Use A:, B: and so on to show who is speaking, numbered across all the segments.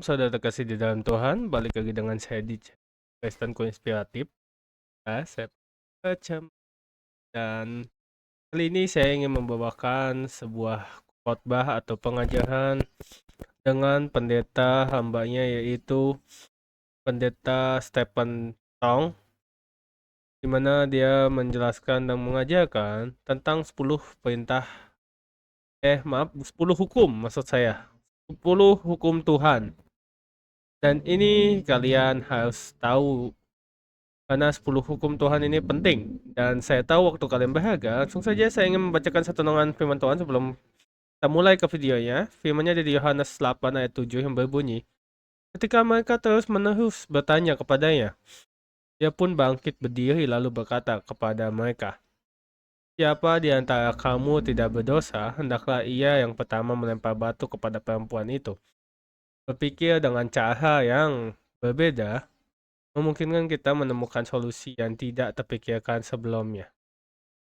A: saudara terkasih di dalam Tuhan. Balik lagi dengan saya di Kristen Inspiratif. Saya macam dan kali ini saya ingin membawakan sebuah khotbah atau pengajaran dengan pendeta hambanya, yaitu pendeta Stephen Tong, di mana dia menjelaskan dan mengajarkan tentang 10 hukum, maksud saya 10 hukum Tuhan. Dan ini kalian harus tahu, karena 10 hukum Tuhan ini penting. Dan saya tahu waktu kalian berharga. Langsung saja saya ingin membacakan satu renungan firman Tuhan sebelum kita mulai ke videonya. Firmannya dari Yohanes 8 ayat 7 yang berbunyi, ketika mereka terus-menerus bertanya kepadanya, dia pun bangkit berdiri lalu berkata kepada mereka, siapa di antara kamu tidak berdosa, hendaklah ia yang pertama melempar batu kepada perempuan itu. Berpikir dengan cara yang berbeda memungkinkan kita menemukan solusi yang tidak terpikirkan sebelumnya.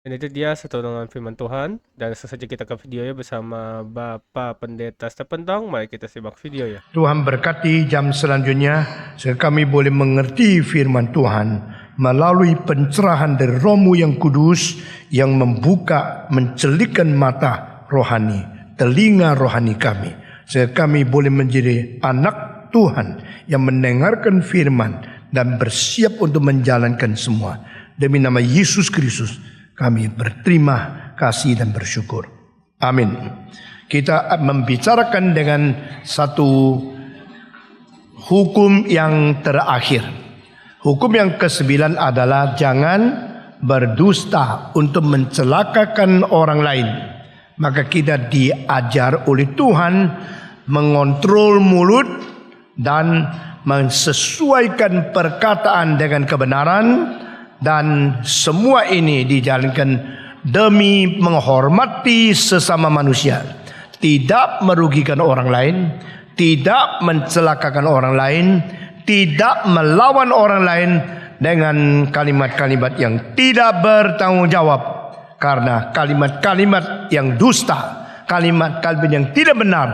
A: Dan itu dia satu renungan firman Tuhan. Dan sesaja kita ke videonya bersama Bapak Pendeta Stephen Tong. Mari kita simak videonya.
B: Tuhan berkati jam selanjutnya sehingga kami boleh mengerti firman Tuhan melalui pencerahan dari Roh-Mu yang kudus yang membuka, mencelikkan mata rohani, telinga rohani kami, sehingga kami boleh menjadi anak Tuhan yang mendengarkan firman dan bersiap untuk menjalankan semua. Demi nama Yesus Kristus kami berterima kasih dan bersyukur. Amin. Kita membicarakan dengan satu hukum yang terakhir. Hukum yang ke-9 adalah jangan berdusta untuk mencelakakan orang lain. Maka kita diajar oleh Tuhan mengontrol mulut dan mensesuaikan perkataan dengan kebenaran, dan semua ini dijalankan demi menghormati sesama manusia, tidak merugikan orang lain, tidak mencelakakan orang lain, tidak melawan orang lain dengan kalimat-kalimat yang tidak bertanggung jawab. Karena kalimat-kalimat yang dusta, kalimat-kalimat yang tidak benar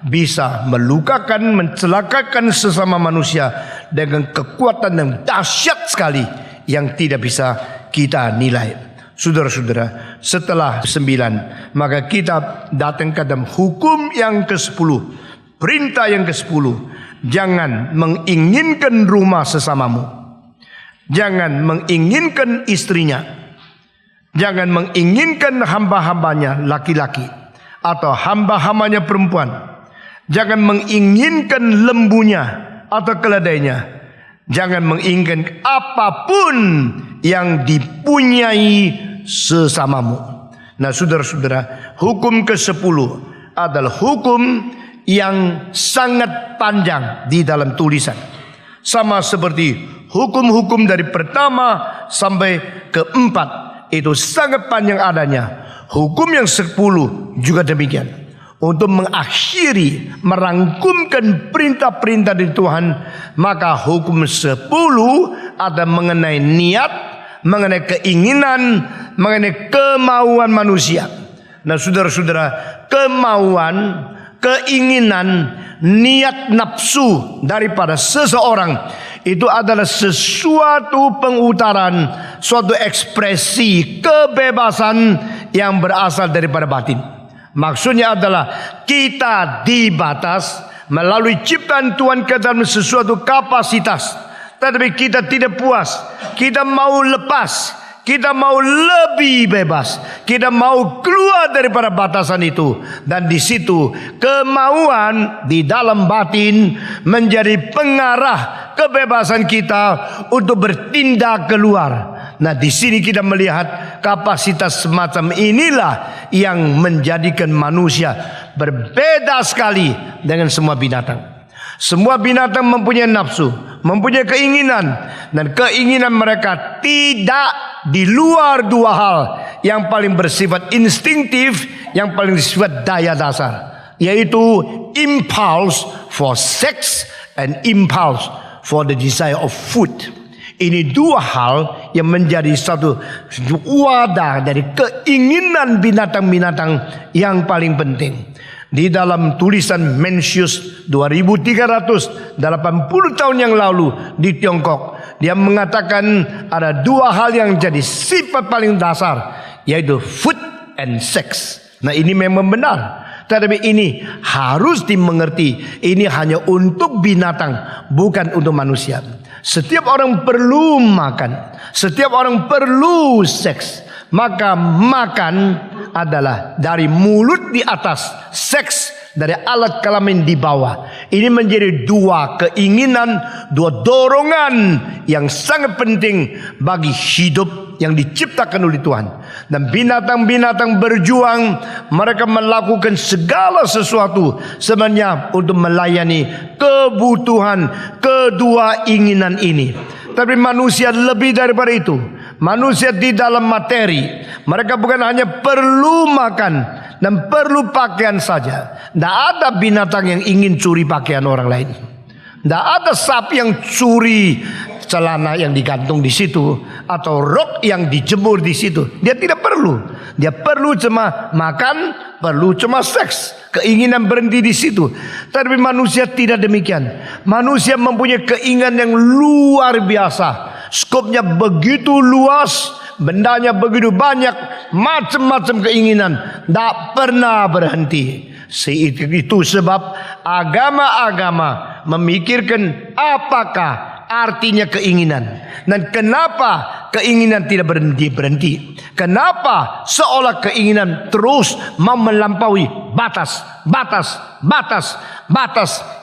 B: bisa melukakan, mencelakakan sesama manusia dengan kekuatan yang dahsyat sekali yang tidak bisa kita nilai. Saudara-saudara, setelah 9, maka kita datang ke dalam hukum yang ke-10. Perintah yang ke-10. Jangan menginginkan rumah sesamamu. Jangan menginginkan istrinya. Jangan menginginkan hamba-hambanya laki-laki atau hamba-hambanya perempuan. Jangan menginginkan lembunya atau keledainya. Jangan menginginkan apapun yang dipunyai sesamamu. Nah, saudara-saudara, hukum ke-10 adalah hukum yang sangat panjang di dalam tulisan. Sama seperti hukum-hukum dari pertama sampai ke-4 itu sangat panjang adanya. Hukum yang 10 juga demikian. Untuk mengakhiri, merangkumkan perintah-perintah dari Tuhan, maka hukum 10 ada mengenai niat, mengenai keinginan, mengenai kemauan manusia. Nah, saudara-saudara, kemauan, keinginan, niat nafsu daripada seseorang itu adalah sesuatu pengutaran, suatu ekspresi kebebasan yang berasal daripada batin. Maksudnya adalah kita dibatas melalui ciptaan Tuhan ke dalam sesuatu kapasitas, tetapi kita tidak puas, kita mau lepas, kita mau lebih bebas, kita mau keluar daripada batasan itu. Dan di situ kemauan di dalam batin menjadi pengarah kebebasan kita untuk bertindak keluar. Nah, di sini kita melihat kapasitas semacam inilah yang menjadikan manusia berbeda sekali dengan semua binatang. Semua binatang mempunyai nafsu, mempunyai keinginan, dan keinginan mereka tidak di luar dua hal yang paling bersifat instingtif, yang paling bersifat daya dasar, yaitu impulse for sex and impulse for the desire of food. Ini dua hal yang menjadi satu wadah dari keinginan binatang-binatang yang paling penting. Di dalam tulisan Mencius 2380 tahun yang lalu di Tiongkok, dia mengatakan ada dua hal yang jadi sifat paling dasar, yaitu food and sex. Nah, ini memang benar. Tetapi ini harus dimengerti, ini hanya untuk binatang, bukan untuk manusia. Setiap orang perlu makan, setiap orang perlu seks. Maka makan adalah dari mulut di atas, seks dari alat kelamin di bawah. Ini menjadi dua keinginan, dua dorongan yang sangat penting bagi hidup yang diciptakan oleh Tuhan. Dan binatang-binatang berjuang, mereka melakukan segala sesuatu sebenarnya untuk melayani kebutuhan kedua inginan ini. Tapi manusia lebih daripada itu. Manusia di dalam materi, mereka bukan hanya perlu makan dan perlu pakaian saja. Tidak ada binatang yang ingin curi pakaian orang lain. Tidak ada sapi yang curi celana yang digantung di situ atau rok yang dijemur di situ. Dia tidak perlu. Dia perlu cuma makan, perlu cuma seks. Keinginan berhenti di situ. Tapi manusia tidak demikian. Manusia mempunyai keinginan yang luar biasa. Skopnya begitu luas, bendanya begitu banyak, macam-macam keinginan, tidak pernah berhenti. Itu sebab agama-agama memikirkan apakah artinya keinginan dan kenapa keinginan tidak berhenti. Kenapa seolah keinginan terus mau melampaui batas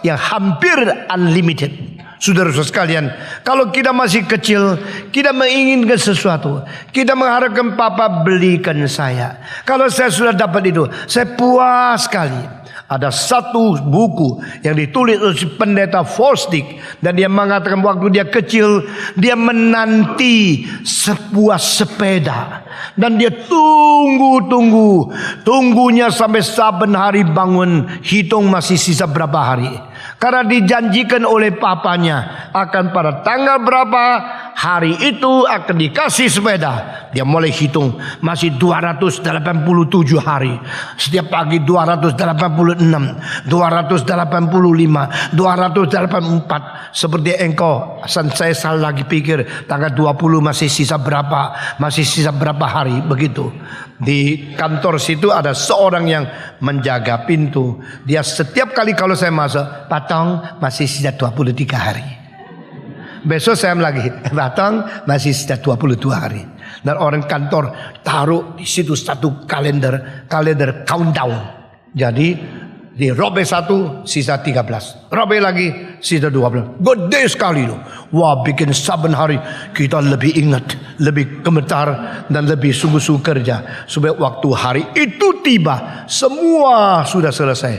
B: yang hampir unlimited. Saudara-saudara sekalian, kalau kita masih kecil, kita menginginkan sesuatu, kita mengharapkan papa belikan saya. Kalau saya sudah dapat itu, saya puas sekali. Ada satu buku yang ditulis oleh pendeta Fosdick, dan dia mengatakan waktu dia kecil, dia menanti sebuah sepeda. Dan dia tunggunya sampai saben hari bangun, hitung masih sisa berapa hari. Karena dijanjikan oleh papanya akan pada tanggal berapa hari itu akan dikasih sepeda. Dia mulai hitung masih 287 hari. Setiap pagi 286, 285, 284. Seperti engkau, saya salah lagi pikir tanggal 20 masih sisa berapa hari begitu. Di kantor situ ada seorang yang menjaga pintu. Dia setiap kali kalau saya masuk, patong masih sisa 23 hari. Besok saya lagi, patong masih sisa 22 hari. Dan orang kantor taruh di situ satu kalender countdown. Jadi dirobek satu, sisa 13. Robek lagi, sisa 12. Gede sekali loh. Wah, bikin saben hari kita lebih ingat, lebih gemetar, dan lebih sungguh-sungguh kerja. Supaya waktu hari itu tiba, semua sudah selesai.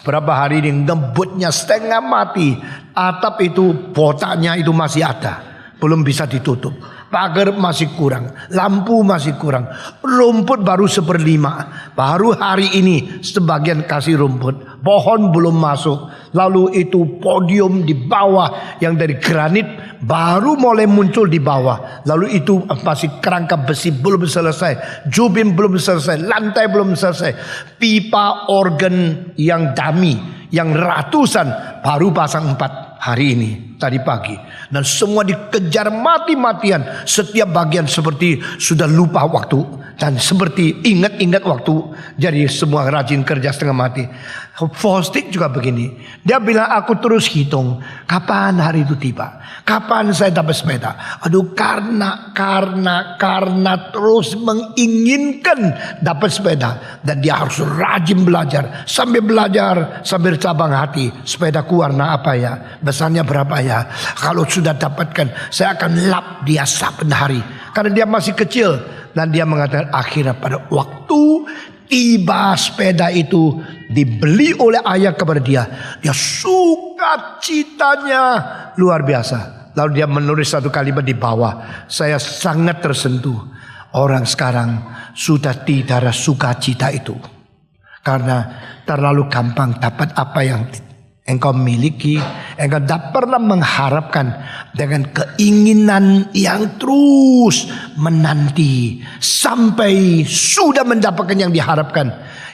B: Berapa hari ini ngebutnya setengah mati. Atap itu, botaknya itu masih ada. Belum bisa ditutup. Pagar masih kurang, lampu masih kurang, rumput baru 1/5. Baru hari ini sebagian kasih rumput, pohon belum masuk. Lalu itu podium di bawah yang dari granit baru mulai muncul di bawah. Lalu itu masih kerangka besi belum selesai, jubin belum selesai, lantai belum selesai, pipa organ yang dummy yang ratusan baru pasang 4 hari ini tadi pagi. Dan semua dikejar mati-matian. Setiap bagian seperti sudah lupa waktu, dan seperti ingat-ingat waktu. Jadi semua rajin kerja setengah mati. Fosdick juga begini. Dia bilang, aku terus hitung kapan hari itu tiba, kapan saya dapat sepeda. Aduh, karena terus menginginkan dapat sepeda, dan dia harus rajin belajar sambil cabang hati. Sepedaku warna apa ya, besarnya berapa ya, kalau sudah dapatkan saya akan lap dia saben hari. Karena dia masih kecil, dan dia mengatakan akhirnya pada waktu tiba sepeda itu dibeli oleh ayah kepada dia, dia sukacitanya luar biasa. Lalu dia menulis satu kalimat di bawah, saya sangat tersentuh. Orang sekarang sudah tidak ada sukacita itu, karena terlalu gampang dapat apa yang engkau miliki, engkau tak pernah mengharapkan dengan keinginan yang terus menanti sampai sudah mendapatkan yang diharapkan.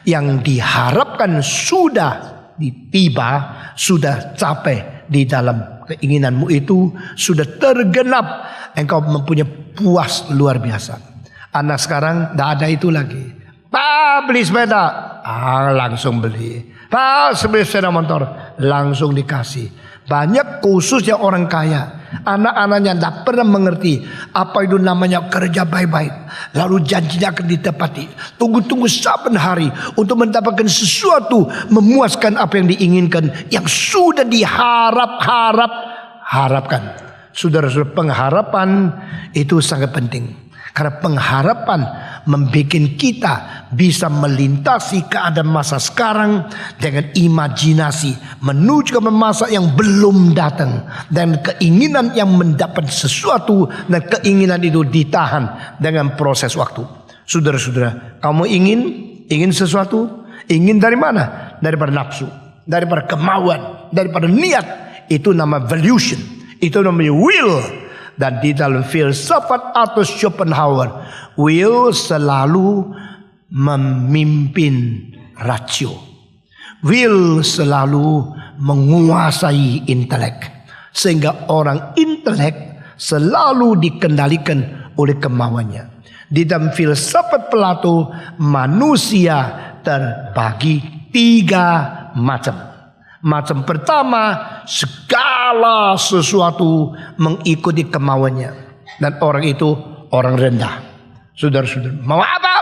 B: Yang diharapkan sudah tiba, sudah capai di dalam keinginanmu itu, sudah tergenap, engkau mempunyai puas luar biasa. Anak sekarang tidak ada itu lagi. Pak, beli sepeda, langsung beli. Pak, beli sepeda motor, langsung dikasih. Banyak khususnya orang kaya, anak-anaknya tidak pernah mengerti apa itu namanya kerja baik-baik, lalu janjinya akan ditepati. Tunggu-tunggu saban hari untuk mendapatkan sesuatu, memuaskan apa yang diinginkan, yang sudah harapkan. Saudara-saudara, pengharapan itu sangat penting. Karena pengharapan membuat kita bisa melintasi keadaan masa sekarang dengan imajinasi menuju ke masa yang belum datang, dan keinginan yang mendapat sesuatu, dan keinginan itu ditahan dengan proses waktu. Saudara-saudara, kamu ingin sesuatu, ingin dari mana? Daripada nafsu, daripada kemauan, daripada niat. Itu nama valuation, itu namanya will. Dan di dalam filsafat atau Schopenhauer, will selalu memimpin rasio. Will selalu menguasai intelek. Sehingga orang intelek selalu dikendalikan oleh kemauannya. Di dalam filsafat Plato, manusia terbagi 3 macam. Macam pertama, segala sesuatu mengikuti kemauannya. Dan orang itu orang rendah. Saudara-saudara, mau apa?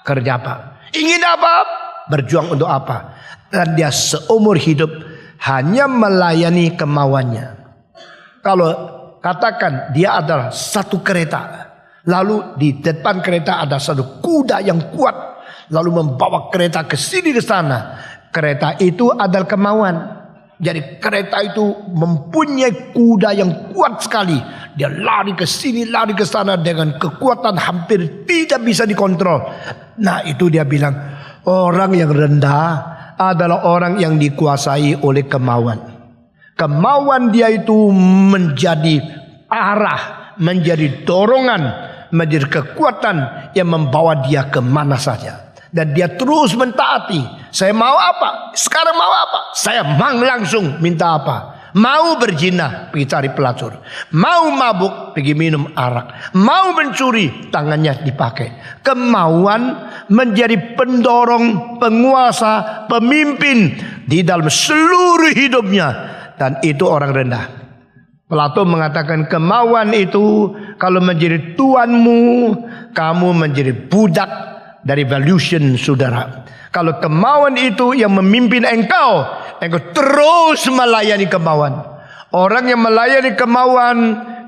B: Kerja apa? Ingin apa? Berjuang untuk apa? Dan dia seumur hidup hanya melayani kemauannya. Kalau katakan dia adalah satu kereta, lalu di depan kereta ada satu kuda yang kuat, lalu membawa kereta ke sini ke sana. Kereta itu adalah kemauan. Jadi kereta itu mempunyai kuda yang kuat sekali. Dia lari ke sini, lari ke sana dengan kekuatan hampir tidak bisa dikontrol. Nah, itu dia bilang, orang yang rendah adalah orang yang dikuasai oleh kemauan. Kemauan dia itu menjadi arah, menjadi dorongan, menjadi kekuatan yang membawa dia kemana saja. Dan dia terus mentaati. Saya mau apa? Sekarang mau apa? Saya langsung minta apa? Mau berzina, pergi cari pelacur. Mau mabuk, pergi minum arak. Mau mencuri, tangannya dipakai. Kemauan menjadi pendorong, penguasa, pemimpin di dalam seluruh hidupnya. Dan itu orang rendah. Plato mengatakan kemauan itu kalau menjadi tuanmu, kamu menjadi budak dari valuation, saudara. Kalau kemauan itu yang memimpin engkau terus melayani kemauan. Orang yang melayani kemauan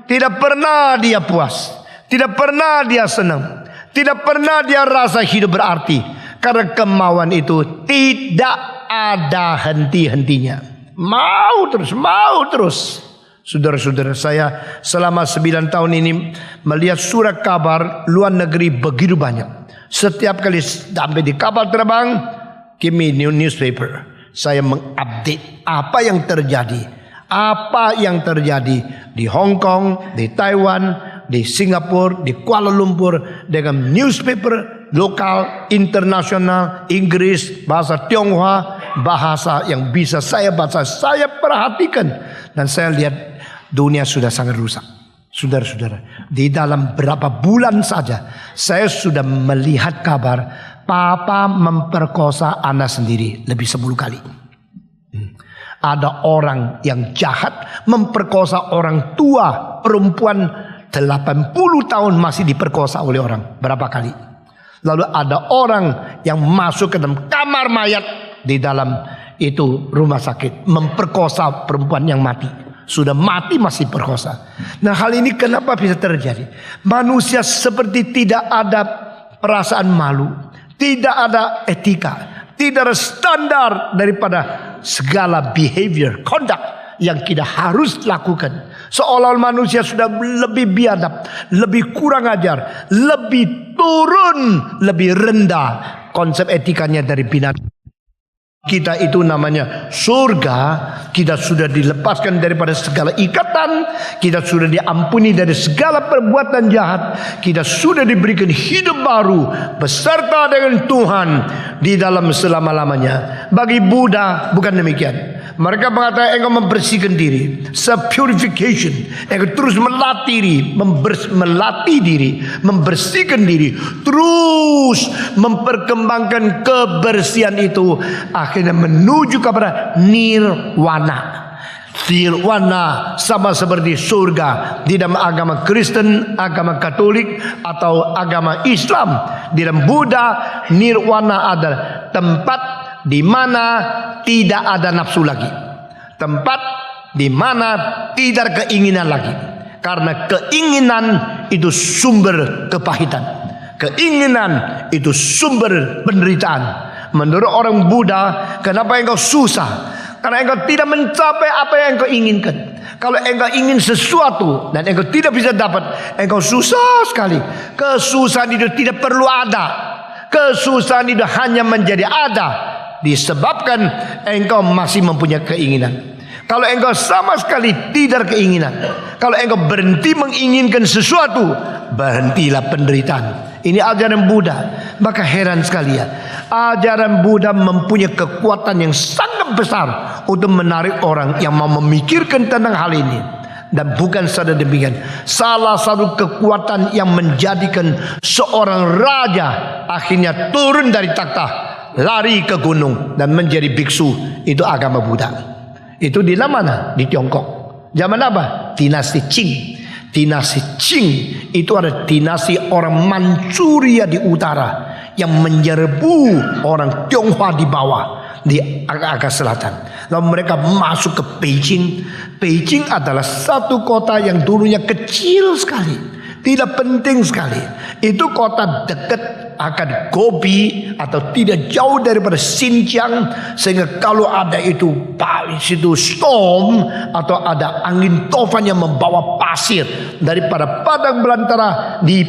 B: tidak pernah dia puas, tidak pernah dia senang, tidak pernah dia rasa hidup berarti. Karena kemauan itu tidak ada henti-hentinya. Mau terus. Saudara-saudara, saya selama 9 tahun ini melihat surat kabar luar negeri begitu banyak. Setiap kali sampai di kapal terbang, give me new newspaper. Saya mengupdate apa yang terjadi. Apa yang terjadi di Hong Kong, di Taiwan, di Singapura, di Kuala Lumpur. Dengan newspaper lokal, internasional, Inggris, bahasa Tionghoa, bahasa yang bisa saya baca, saya perhatikan. Dan saya lihat dunia sudah sangat rusak. Saudara-saudara, di dalam berapa bulan saja saya sudah melihat kabar papa memperkosa anak sendiri lebih 10 kali. Ada orang yang jahat memperkosa orang tua perempuan 80 tahun masih diperkosa oleh orang. Berapa kali? Lalu ada orang yang masuk ke dalam kamar mayat di dalam itu rumah sakit memperkosa perempuan yang mati. Sudah mati masih perkosa. Nah, hal ini kenapa bisa terjadi? Manusia seperti tidak ada perasaan malu, tidak ada etika, tidak ada standar daripada segala behavior, conduct yang kita harus lakukan. Seolah manusia sudah lebih biadab, lebih kurang ajar, lebih turun, lebih rendah konsep etikanya dari binatang. Kita itu namanya surga. Kita sudah dilepaskan daripada segala ikatan. Kita sudah diampuni dari segala perbuatan jahat. Kita sudah diberikan hidup baru beserta dengan Tuhan di dalam selama-lamanya. Bagi Buddha bukan demikian. Mereka mengatakan engkau membersihkan diri, self-purification. Engkau terus melatih diri, membersihkan diri, terus memperkembangkan kebersihan itu, akhirnya menuju kepada nirwana. Nirwana sama seperti surga di dalam agama Kristen, agama Katolik atau agama Islam. Di dalam Buddha, nirwana adalah tempat di mana tidak ada nafsu lagi, tempat di mana tidak ada keinginan lagi. Karena keinginan itu sumber kepahitan, keinginan itu sumber penderitaan. Menurut orang Buddha, kenapa engkau susah? Karena engkau tidak mencapai apa yang engkau inginkan. Kalau engkau ingin sesuatu dan engkau tidak bisa dapat, engkau susah sekali. Kesusahan itu tidak perlu ada. Kesusahan itu hanya menjadi ada disebabkan engkau masih mempunyai keinginan. Kalau engkau sama sekali tidak keinginan, kalau engkau berhenti menginginkan sesuatu, berhentilah penderitaan. Ini ajaran Buddha. Maka heran sekali ya, ajaran Buddha mempunyai kekuatan yang sangat besar untuk menarik orang yang mau memikirkan tentang hal ini. Dan bukan saja demikian, salah satu kekuatan yang menjadikan seorang raja akhirnya turun dari takhta, lari ke gunung dan menjadi biksu, itu agama Buddha. Itu di mana? Di Tiongkok. Zaman apa? Dinasti Qing. Dinasti Qing itu ada dinasti orang Manchuria di utara yang menyerbu orang Tionghoa di bawah, di agak selatan. Lalu mereka masuk ke Beijing. Beijing adalah satu kota yang dulunya kecil sekali, tidak penting sekali. Itu kota dekat akan Gobi atau tidak jauh daripada Xinjiang, sehingga kalau ada itu storm atau ada angin tofan yang membawa pasir daripada padang belantara di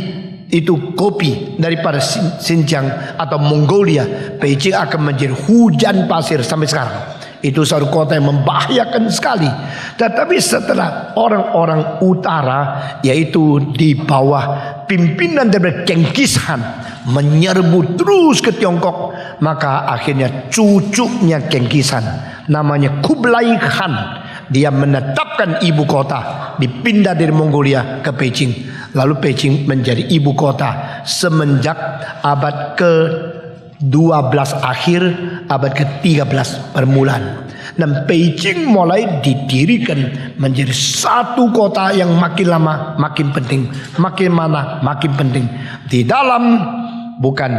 B: itu Gobi, daripada Xinjiang atau Mongolia, Beijing akan menjadi hujan pasir sampai sekarang. Itu satu kota yang membahayakan sekali. Tetapi setelah orang-orang utara, yaitu di bawah pimpinan dari Genghis Khan, menyerbu terus ke Tiongkok, maka akhirnya cucunya Genghis Khan, namanya Kublai Khan, dia menetapkan ibu kota, dipindah dari Mongolia ke Beijing. Lalu Beijing menjadi ibu kota semenjak abad ke-12 akhir, abad ke-13 permulaan. Dan Beijing mulai didirikan menjadi satu kota yang makin lama makin penting, makin mana makin penting. Di dalam bukan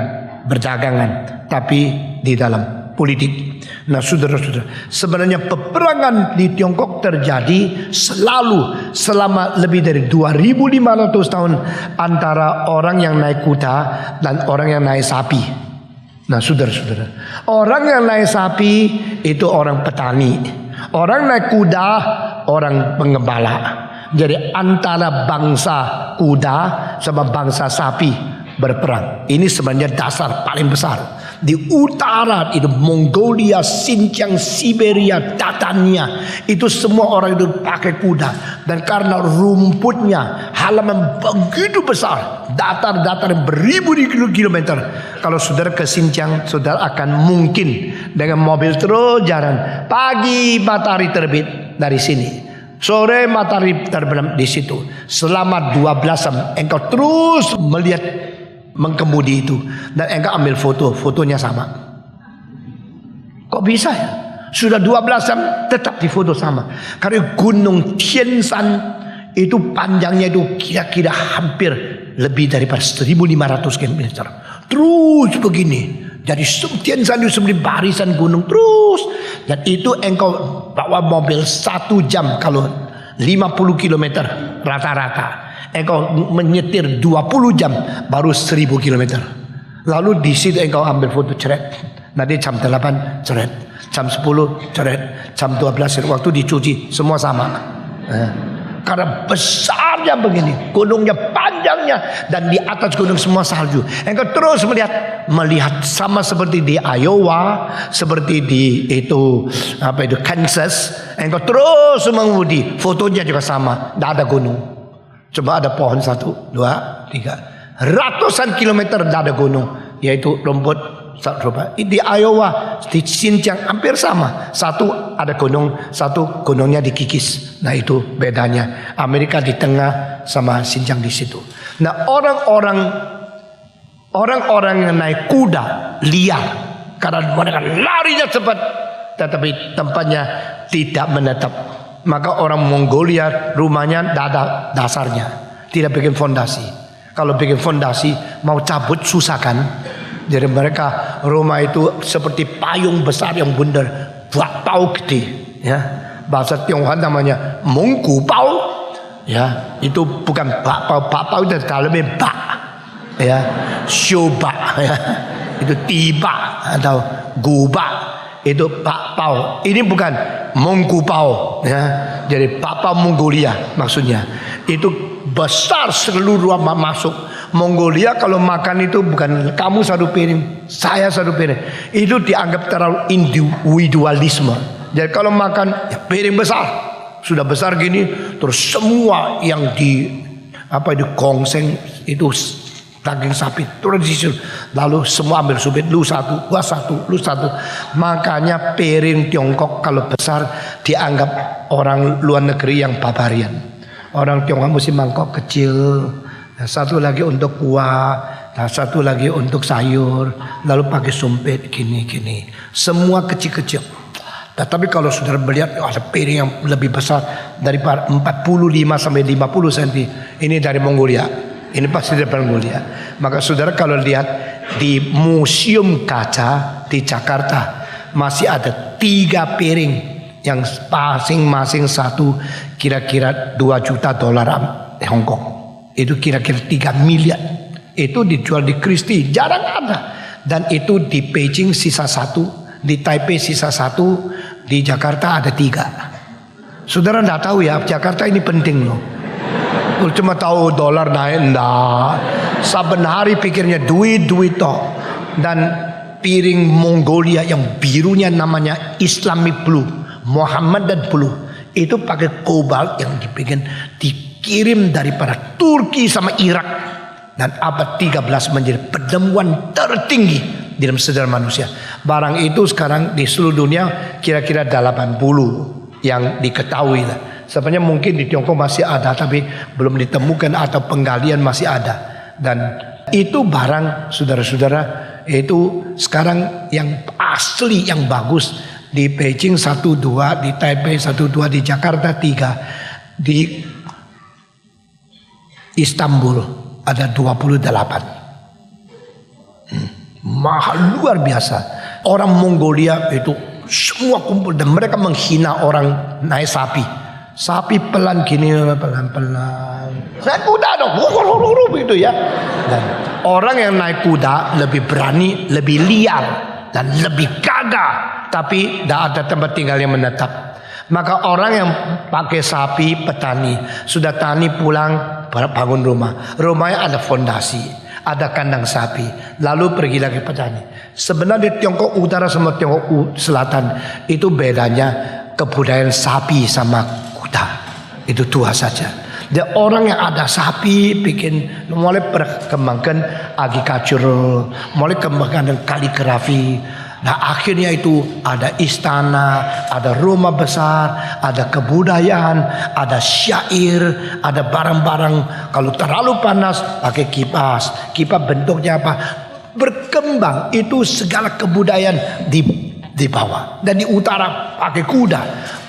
B: berdagangan, tapi di dalam politik. Nah, saudara-saudara, sebenarnya peperangan di Tiongkok terjadi selalu selama lebih dari 2500 tahun antara orang yang naik kuda dan orang yang naik sapi. Nah, saudara-saudara, orang yang naik sapi itu orang petani, orang naik kuda orang pengembala. Jadi antara bangsa kuda sama bangsa sapi berperang. Ini sebenarnya dasar paling besar. Di utara itu Mongolia, Xinjiang, Siberia, Tatania, itu semua orang itu pakai kuda. Dan karena rumputnya halaman begitu besar, datar-datar beribu-ribu kilometer. Kalau saudara ke Xinjiang, saudara akan mungkin dengan mobil terus jalan. Pagi matahari terbit dari sini, sore matahari terbenam di situ. Selama 12 jam engkau terus melihat mengkemudi itu, dan engkau ambil fotonya sama. Kok bisa ya? Sudah 12 jam tetap di foto sama. Karena gunung Tianshan itu panjangnya itu kira-kira hampir lebih daripada 1500 km. Terus begini. Jadi Tianshan itu seperti barisan gunung terus. Dan itu engkau bawa mobil 1 jam kalau 50 km rata-rata. Engkau menyetir 20 jam baru 1000 km. Lalu di situ engkau ambil foto, ceret. Nanti jam 8 ceret, jam 10 ceret, jam 12 ceret. Waktu dicuci semua sama. Karena besarnya begini, gunungnya panjangnya, dan di atas gunung semua salju. Engkau terus melihat sama seperti di Iowa, seperti di Kansas. Engkau terus mengemudi, fotonya juga sama, tidak ada gunung. Coba ada pohon 1, 2, 3, ratusan kilometer tidak ada gunung, yaitu rumput. Di Iowa, di Xinjiang hampir sama. Satu ada gunung, satu gunungnya dikikis. Nah itu bedanya. Amerika di tengah sama Xinjiang di situ. Nah orang-orang yang naik kuda liar karena mereka larinya cepat, tetapi tempatnya tidak menetap. Maka orang Mongolia rumahnya tidak ada dasarnya, tidak bikin fondasi. Kalau bikin fondasi mau cabut susah kan. Jadi mereka rumah itu seperti payung besar yang bundar, buat pau gede, ya. Bahasa Tionghoa namanya mongku pau, ya. Itu bukan bak pau itu dalamnya bak, ya. Shoba, ya. Itu tiba atau guba, itu bak pau. Ini bukan mongku pau, ya. Jadi bak pau Mongolia maksudnya. Itu besar seluruh rumah masuk. Mongolia kalau makan itu bukan kamu 1 piring, saya 1 piring. Itu dianggap terlalu individualisme. Jadi kalau makan ya piring besar, sudah besar gini, terus semua yang di gongseng itu daging sapi tradisi. Lalu semua ambil subit, lu 1, gua 1, lu 1. Makanya piring Tiongkok kalau besar dianggap orang luar negeri yang barbarian. Orang Tiongkok mesti mangkok kecil. Satu lagi untuk kuah, satu lagi untuk sayur, lalu pakai sumpit gini-gini. Semua kecil-kecil. Tetapi kalau saudara melihat ada piring yang lebih besar daripada 45 sampai 50 cm, ini dari Mongolia. Ini pasti dari Mongolia. Maka saudara kalau lihat di Museum Kaca di Jakarta masih ada 3 piring yang masing-masing satu kira-kira $2 juta Hong Kong. Itu kira-kira 3 miliar. Itu dijual di Christie, jarang ada. Dan itu di Beijing sisa 1, di Taipei sisa 1, di Jakarta ada 3. Saudara tidak tahu ya, Jakarta ini penting loh. Cuma tahu dolar naik, enggak. Saben hari pikirnya duit toh. Dan piring Mongolia yang birunya namanya Islamic Blue, Muhammadan Blue, itu pakai kobalt yang dibikin dikirim daripada Turki sama Irak, dan abad 13 menjadi penemuan tertinggi di dalam sejarah manusia. Barang itu sekarang di seluruh dunia kira-kira 80 yang diketahui lah. Sebenarnya mungkin di Tiongkok masih ada tapi belum ditemukan atau penggalian masih ada. Dan itu barang saudara-saudara itu sekarang yang asli yang bagus di Beijing 1, 2, di Taipei 1, 2, di Jakarta 3, di Istanbul ada 28. Mahal luar biasa. Orang Mongolia itu semua kumpul dan mereka menghina orang naik sapi. Sapi pelan gini, pelan-pelan. Naik kuda dong, gitu ya. Dan orang yang naik kuda lebih berani, lebih liar dan lebih gagah, tapi tidak ada tempat tinggal yang menetap. Maka orang yang pakai sapi, petani, sudah tani pulang bangun rumah. Rumahnya ada fondasi, ada kandang sapi, lalu pergi lagi petani. Sebenarnya di Tiongkok Utara sama Tiongkok Selatan itu bedanya kebudayaan sapi sama kuda. Itu dua saja. Dan orang yang ada sapi bikin mulai perkembangkan agricultural, mulai kembangkan kaligrafi. Nah akhirnya itu ada istana, ada rumah besar, ada kebudayaan, ada syair, ada barang-barang. Kalau terlalu panas pakai kipas. Kipas bentuknya apa? Berkembang itu segala kebudayaan di bawah. Dan di utara pakai kuda.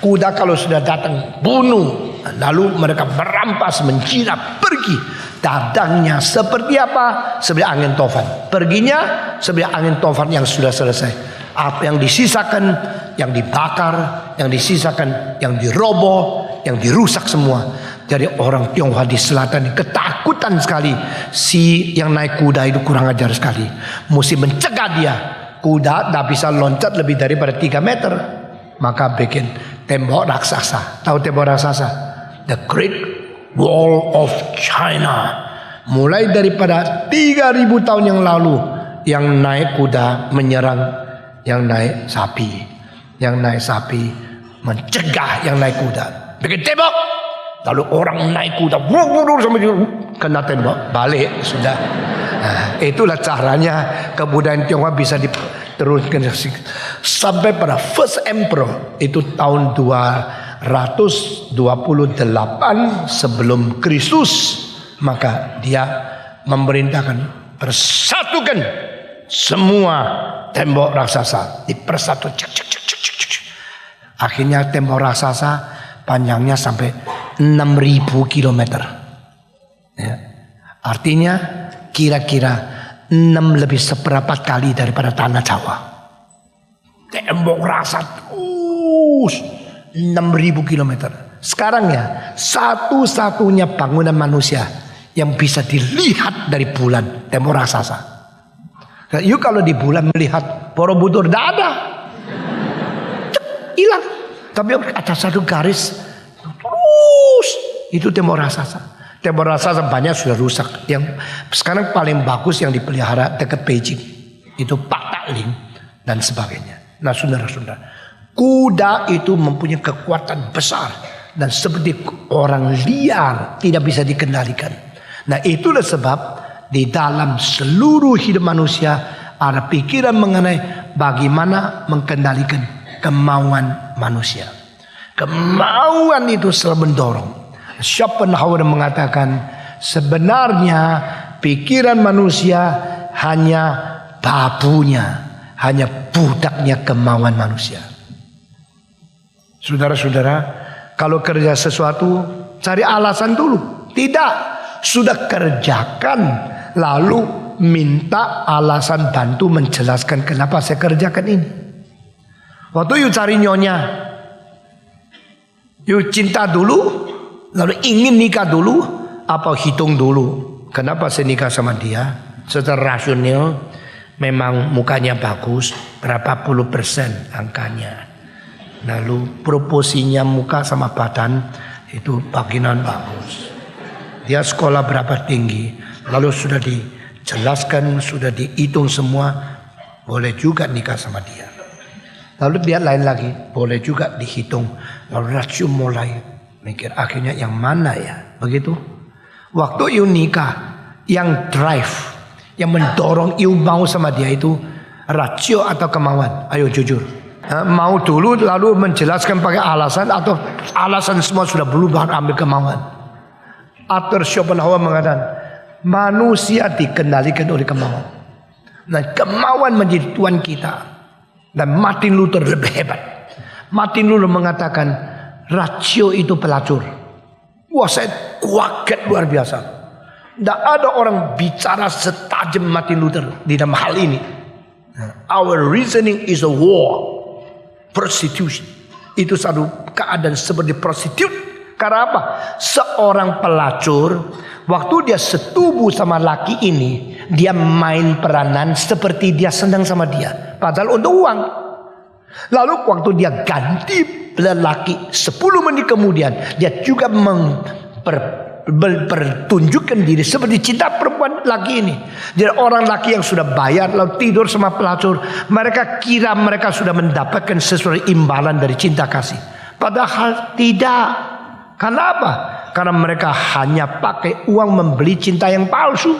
B: Kuda kalau sudah datang bunuh. Lalu mereka merampas, menjirap, pergi. Dadangnya seperti apa? Seperti angin tofan. Perginya seperti angin tofan yang sudah selesai. Apa yang disisakan, yang dibakar, yang disisakan, yang diroboh, yang dirusak semua. Jadi orang Tionghoa di selatan ketakutan sekali. Si yang naik kuda itu kurang ajar sekali. Mesti mencegah dia. Kuda tidak bisa loncat lebih daripada 3 meter. Maka bikin tembok raksasa. Tahu tembok raksasa? the Great Wall of China. Mulai daripada 3.000 tahun yang lalu, yang naik kuda menyerang yang naik sapi. Yang naik sapi mencegah yang naik kuda. Bikin tembok. Lalu orang naik kuda sampai kena tembok, balik sudah. Nah, itulah caranya kebudayaan Tionghoa bisa diteruskan sampai pada first emperor itu tahun 228 sebelum Kristus, maka dia memerintahkan persatukan semua tembok raksasa, dipersatu. Akhirnya tembok raksasa panjangnya sampai 6.000 kilometer. Ya. Artinya kira-kira 6/7 kali daripada tanah Jawa. Tembok raksasa 6.000 kilometer. Sekarang ya, satu-satunya bangunan manusia yang bisa dilihat dari bulan, tembok raksasa. Yuk kalau di bulan melihat Borobudur, tidak ada, hilang. Tapi ada satu garis terus, itu tembok raksasa. Tembok raksasa banyak sudah rusak. Yang sekarang paling bagus yang dipelihara dekat Beijing itu Pak Takling dan sebagainya. Nah, saudara-saudara, kuda itu mempunyai kekuatan besar dan seperti orang liar, tidak bisa dikendalikan. Nah, itulah sebab di dalam seluruh hidup manusia ada pikiran mengenai bagaimana mengendalikan kemauan manusia. Kemauan itu selalu mendorong. Schopenhauer mengatakan sebenarnya pikiran manusia hanya babunya, hanya budaknya kemauan manusia. Saudara-saudara, kalau kerja sesuatu cari alasan dulu. Tidak, sudah kerjakan lalu minta alasan, bantu menjelaskan kenapa saya kerjakan ini. Waktu you cari nyonya, you cinta dulu, lalu ingin nikah dulu, apa hitung dulu kenapa saya nikah sama dia. Secara rasional memang mukanya bagus, berapa puluh % angkanya. Lalu proporsinya muka sama badan itu bagian bagus. Dia sekolah berapa tinggi, lalu sudah dijelaskan, sudah dihitung semua, boleh juga nikah sama dia. Lalu dia lain lagi, boleh juga dihitung. Lalu rasio mulai mikir, akhirnya yang mana ya? Begitu. Waktu you nikah, yang drive, yang mendorong you mau sama dia itu rasio atau kemauan? Ayo jujur. Mau dulu lalu menjelaskan pakai alasan, atau alasan semua sudah berubah ambil kemauan? Arthur Schopenhauer mengatakan manusia dikendalikan oleh kemauan. Nah, kemauan menjadi tuan kita. Dan Martin Luther lebih hebat. Martin Luther mengatakan rasio itu pelacur. Wah, saya kaget luar biasa. Tidak ada orang bicara setajam Martin Luther di dalam hal ini. Our reasoning is a war. Prostitution. Itu satu keadaan seperti prostitut. Karena apa? Seorang pelacur, waktu dia setubuh sama laki ini, dia main peranan seperti dia senang sama dia. Padahal untuk uang. Lalu waktu dia ganti lelaki 10 menit kemudian, dia juga mempertunjukkan diri seperti cinta perempuan laki ini. Jadi orang laki yang sudah bayar lalu tidur sama pelacur, mereka kira mereka sudah mendapatkan sesuatu imbalan dari cinta kasih. Padahal tidak. Kenapa? Karena mereka hanya pakai uang membeli cinta yang palsu.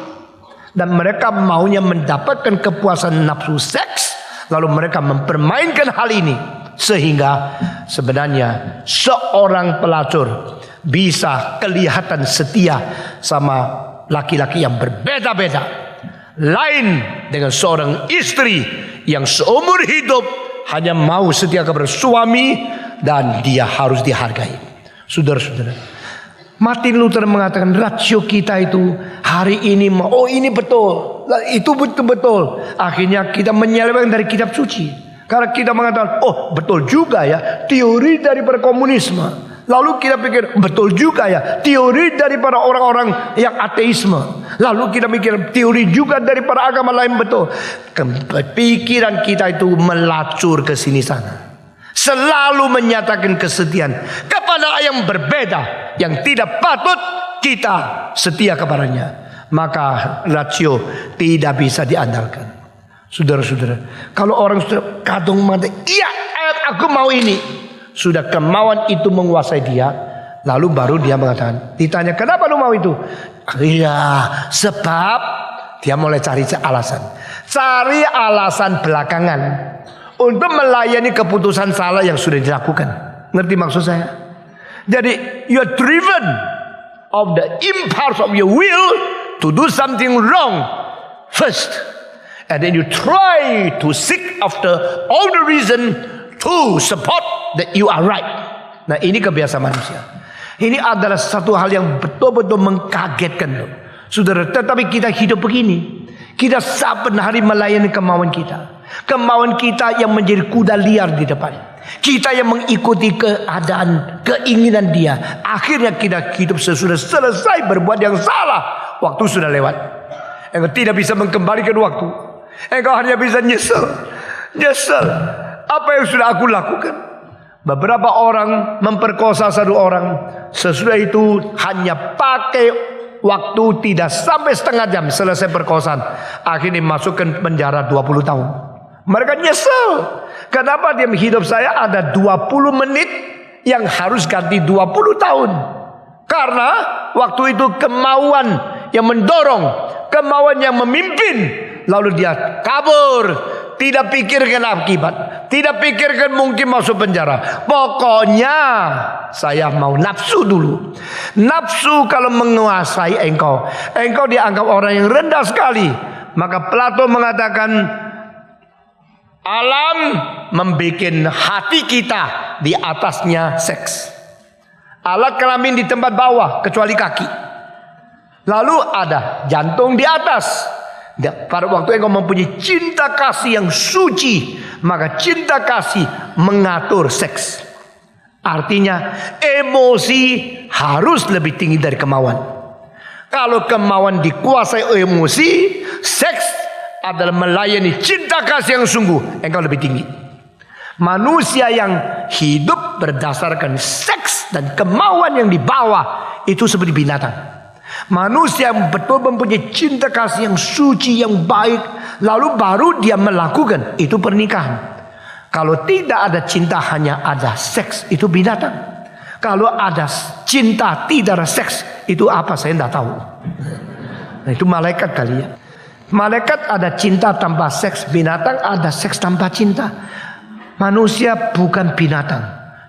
B: Dan mereka maunya mendapatkan kepuasan nafsu seks. Lalu mereka mempermainkan hal ini. Sehingga sebenarnya seorang pelacur bisa kelihatan setia sama laki-laki yang berbeda-beda. Lain dengan seorang istri yang seumur hidup hanya mau setia kepada suami dan dia harus dihargai. Saudara-saudara, Martin Luther mengatakan rasio kita itu hari ini, oh ini betul, itu betul-betul. Akhirnya kita menyeleweng dari kitab suci. Karena kita mengatakan, oh betul juga ya teori daripada komunisme. Lalu kita pikir betul juga ya teori daripada orang-orang yang ateisme. Lalu kita mikir teori juga daripada agama lain betul. Pikiran kita itu melacur ke sini sana. Selalu menyatakan kesetiaan kepada yang berbeda. yang tidak patut kita setia kepadanya, maka rasio tidak bisa diandalkan. Saudara-saudara, kalau orang sudah kadung mati, iya aku mau ini, sudah kemauan itu menguasai dia, lalu baru dia mengatakan, ditanya kenapa lu mau itu? Iya, sebab dia mulai cari alasan belakangan untuk melayani keputusan salah yang sudah dilakukan. Ngerti maksud saya? Jadi you are driven of the impulse of your will to do something wrong first, and then you try to seek after all the reason to support that you are right. Nah, ini kebiasaan manusia. Ini adalah satu hal yang betul-betul mengkagetkan, saudara. Tetapi kita hidup begini, kita saben hari melayani kemauan kita. Kemauan kita yang menjadi kuda liar di depan. Kita yang mengikuti keadaan, keinginan dia. Akhirnya kita hidup sesudah selesai berbuat yang salah, waktu sudah lewat. Engkau tidak bisa mengembalikan waktu. Engkau hanya bisa nyesel. Apa yang sudah aku lakukan? Beberapa orang memperkosa satu orang. Sesudah itu hanya pakai waktu tidak sampai setengah jam selesai perkosaan. Akhirnya masukkan penjara 20 tahun. Mereka nyesel. Kenapa dia hidup saya ada 20 menit yang harus ganti 20 tahun? Karena waktu itu kemauan yang mendorong, kemauan yang memimpin, lalu dia kabur, tidak pikirkan akibat, tidak pikirkan mungkin masuk penjara. Pokoknya saya mau nafsu dulu. Nafsu kalau menguasai engkau dianggap orang yang rendah sekali. Maka Plato mengatakan alam membikin hati kita di atasnya seks. Alat kelamin di tempat bawah kecuali kaki. Lalu ada jantung di atas. Pada waktu engkau mempunyai cinta kasih yang suci, maka cinta kasih mengatur seks. Artinya emosi harus lebih tinggi dari kemauan. Kalau kemauan dikuasai emosi, seks adalah melayani cinta kasih yang sungguh, engkau lebih tinggi. Manusia yang hidup berdasarkan seks dan kemauan yang dibawa itu seperti binatang. Manusia yang betul mempunyai cinta kasih yang suci, yang baik, lalu baru dia melakukan, itu pernikahan. Kalau tidak ada cinta, hanya ada seks, itu binatang. Kalau ada cinta tidak ada seks, itu apa saya tidak tahu. Nah, itu malaikat kali ya. Malaikat ada cinta tanpa seks, binatang ada seks tanpa cinta. Manusia bukan binatang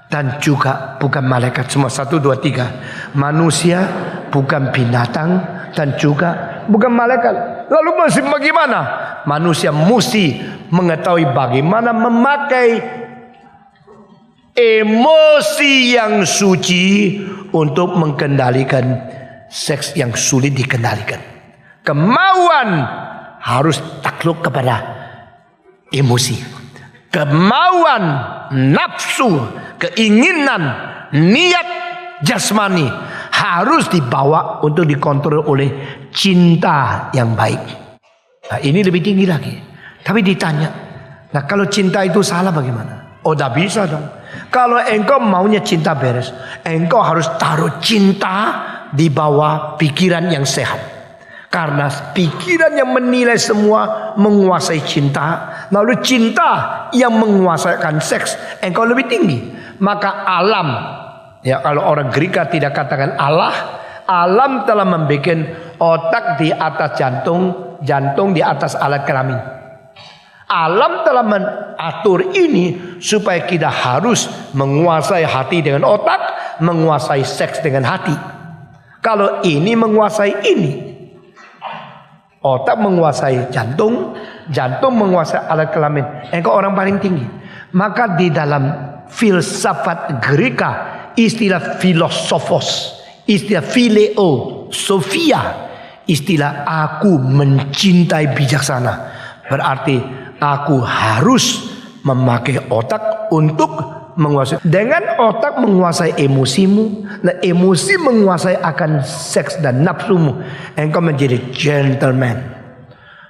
B: dan juga bukan malaikat. Semua 1, 2, 3. Manusia bukan binatang dan juga bukan malaikat. Lalu masih bagaimana? Manusia mesti mengetahui bagaimana memakai emosi yang suci untuk mengendalikan seks yang sulit dikendalikan. Kemauan harus takluk kepada emosi. Kemauan, nafsu, keinginan, niat jasmani harus dibawa untuk dikontrol oleh cinta yang baik. Nah, ini lebih tinggi lagi. Tapi ditanya, nah kalau cinta itu salah bagaimana? Oh, tidak bisa dong. Kalau engkau maunya cinta beres, engkau harus taruh cinta di bawah pikiran yang sehat. Karena pikiran yang menilai semua menguasai cinta, lalu cinta yang menguasaikan seks, engkau lebih tinggi. Maka alam, ya kalau orang Greka tidak katakan Allah, alam telah membuat otak di atas jantung, jantung di atas alat kelamin. Alam telah mengatur ini supaya kita harus menguasai hati dengan otak, menguasai seks dengan hati. Kalau ini menguasai ini, otak menguasai jantung, jantung menguasai alat kelamin, engkau orang paling tinggi. Maka di dalam filsafat Greka, istilah filosofos, istilah phileo, Sophia, istilah aku mencintai bijaksana, berarti aku harus memakai otak untuk menguasai. Dengan otak menguasai emosimu, dan emosi menguasai akan seks dan nafsumu, engkau menjadi gentleman.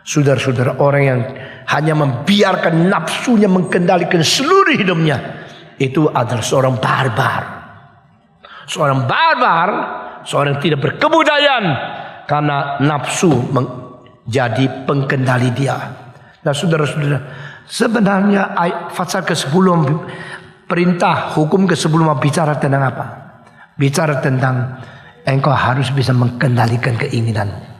B: Saudara-saudara, orang yang hanya membiarkan nafsunya mengendalikan seluruh hidupnya, itu adalah seorang barbar. seorang barbar, seorang tidak berkebudayaan, karena nafsu menjadi pengkendali dia. Nah saudara-saudara, sebenarnya pasal ke-10 perintah hukum ke-10 bicara tentang apa? Bicara tentang engkau harus bisa mengendalikan keinginanmu.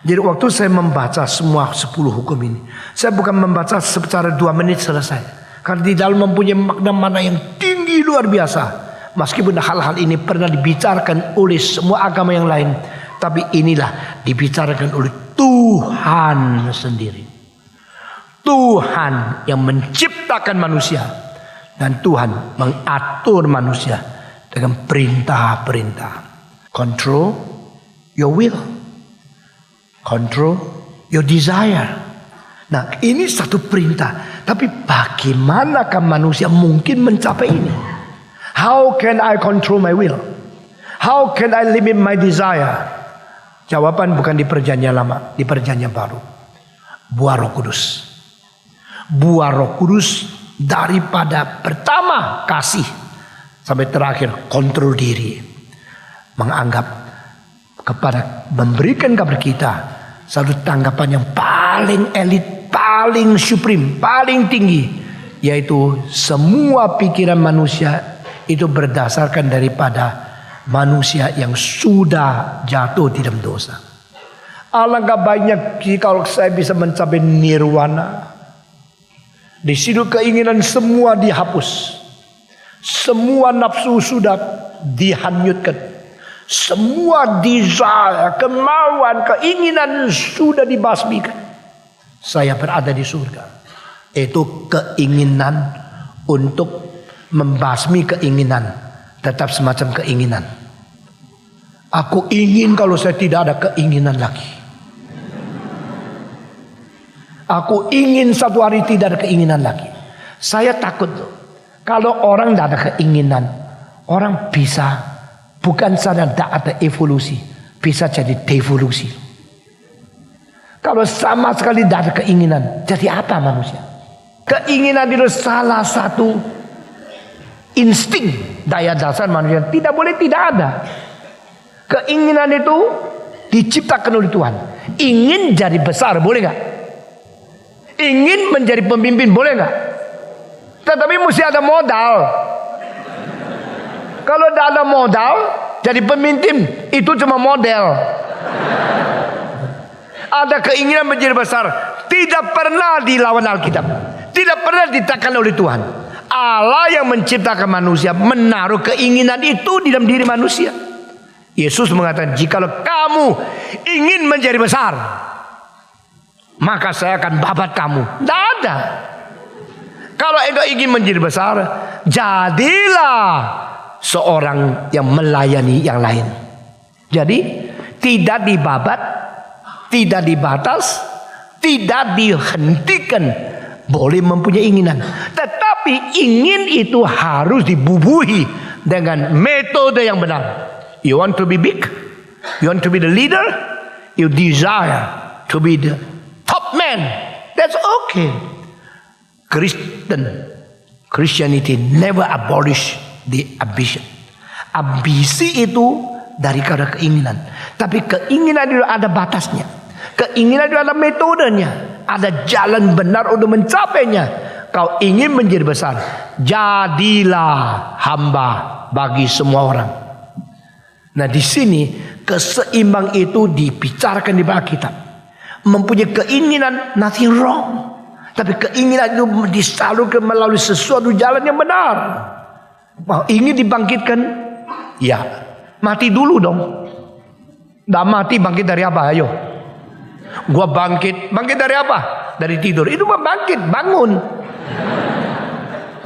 B: Jadi waktu saya membaca semua 10 hukum ini, saya bukan membaca secara 2 menit selesai, karena di dalam mempunyai makna-makna yang tinggi luar biasa. Meskipun hal-hal ini pernah dibicarakan oleh semua agama yang lain, tapi inilah dibicarakan oleh Tuhan sendiri. Tuhan yang menciptakan manusia, dan Tuhan mengatur manusia dengan perintah-perintah. Control your will, control your desire. Nah ini satu perintah, tapi bagaimanakah manusia mungkin mencapai ini? How can I control my will? How can I limit my desire? Jawaban bukan di perjanjian lama, di perjanjian baru. Buah Roh Kudus. Buah Roh Kudus daripada pertama kasih sampai terakhir kontrol diri. Menganggap kepada memberikan kepada kita satu tanggapan yang paling elit, paling supreme, paling tinggi, yaitu semua pikiran manusia itu berdasarkan daripada manusia yang sudah jatuh di dalam dosa. Alangkah banyak kalau saya bisa mencapai nirwana. Di situ keinginan semua dihapus. Semua nafsu sudah dihanyutkan. Semua desire, kemauan, keinginan sudah dibasmikan. Saya berada di surga. Itu keinginan untuk membasmi keinginan, tetap semacam keinginan. Aku ingin kalau saya tidak ada keinginan lagi. Aku ingin satu hari tidak ada keinginan lagi. Saya takut kalau orang tidak ada keinginan, orang bisa bukan saja tidak ada evolusi, bisa jadi devolusi. Kalau sama sekali tidak ada keinginan, jadi apa manusia? Keinginan itu salah satu insting daya dasar manusia, tidak boleh tidak ada. Keinginan itu diciptakan oleh Tuhan. Ingin jadi besar boleh nggak? Ingin menjadi pemimpin boleh nggak? Tetapi mesti ada modal. Kalau tidak ada modal, jadi pemimpin itu cuma model. Ada keinginan menjadi besar, tidak pernah dilawan Alkitab, tidak pernah ditekan oleh Tuhan. Allah yang menciptakan manusia menaruh keinginan itu di dalam diri manusia. Yesus mengatakan, jikalau kamu ingin menjadi besar, maka saya akan babat kamu. Tidak ada. Kalau engkau ingin menjadi besar, jadilah seorang yang melayani yang lain. Jadi tidak dibabat, tidak dibatas, tidak dihentikan. Boleh mempunyai keinginan, tetapi ingin itu harus dibubuhi dengan metode yang benar. You want to be big? You want to be the leader? You desire to be the top man. That's okay. Christianity never abolish the ambition. Ambisi itu dari karena keinginan, tapi keinginan itu ada batasnya. Keinginan itu ada metodenya, ada jalan benar untuk mencapainya. Kau ingin menjadi besar, jadilah hamba bagi semua orang. Nah di sini keseimbang itu dibicarakan di Alkitab. Mempunyai keinginan, nothing wrong. Tapi keinginan itu disalurkan melalui sesuatu jalan yang benar. Mau ingin dibangkitkan, ya mati dulu dong. Nggak mati bangkit dari apa? Ayo. Gua bangkit dari apa? Dari tidur. Itu bangkit, bangun.